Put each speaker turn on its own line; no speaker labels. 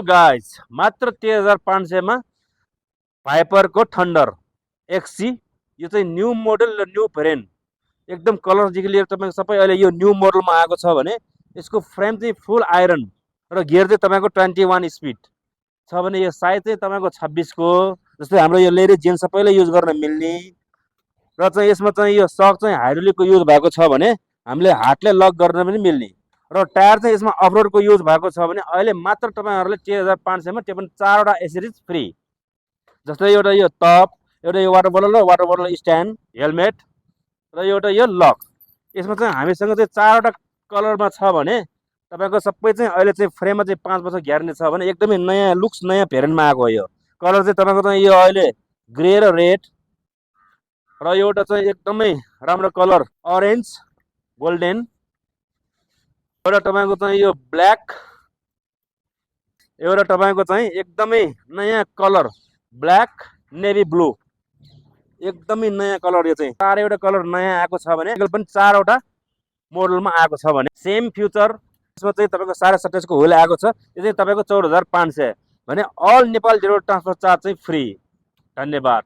Guys मात्र 13,500 मा भाइपरको thunder एक्सी। यो चाहिँ न्यू मोडल र न्यू भेरिएन्ट, एकदम कलरदेखि लिएर तपाईँको सबै अहिले यो न्यू मोडलमा आएको छ भने यसको फ्रेम चाहिँ फुल आइरन र गियर चाहिँ तपाईँको 21 स्पिड छ भने यो साइज चाहिँ तपाईँको 26 को, जस्तै हाम्रो यो लेडिज जेन्ट्स सबैले युज गर्न मिल्ने। र चाहिँ यसमा चाहिँ यो सक चाहिँ हाइड्रोलिकको युज भएको छ भने हामीले हातले लक गर्न पनि मिल्ने। र टायर चाहिँ यसमा अफरोडको युज भएको छ भने अहिले मात्र तपाईँहरूले 13,500 मा त्यो पनि 4वटा एसेसरिज फ्री, जस्तै एउटा यो टप, एउटा यो वाटर बोतल र वाटर बोतल स्ट्यान्ड, हेलमेट र एउटा यो लक। यसमा चाहिँ हामीसँग चाहिँ 4वटा कलरमा छ भने तपाईँको सबै चाहिँ अहिले चाहिँ फ्रेममा चाहिँ 5 वर्ष ग्यारेन्टी छ भने एकदमै नयाँ लुक्स नयाँ भेरिएन्टमा आएको। यो कलर चाहिँ तपाईँको चाहिँ यो अहिले ग्रे र रेड र एउटा चाहिँ एकदमै राम्रो कलर अरेन्ज गोल्डन, एउटा तपाईँको चाहिँ यो ब्ल्याक, एउटा तपाईँको चाहिँ एकदमै नयाँ कलर ब्ल्याक नेभी ब्लू, एकदमै नयाँ कलर। यो चाहिँ 4वटा कलर नयाँ आएको छ भने पनि 4वटा मोडलमा आएको छ भने सेम फ्युचर। यसमा चाहिँ तपाईँको 27.5 को व्हिल आएको छ। यो चाहिँ तपाईँको 14,500 भने all Nepal delivery transfer charge चाहिँ फ्री। धन्यवाद।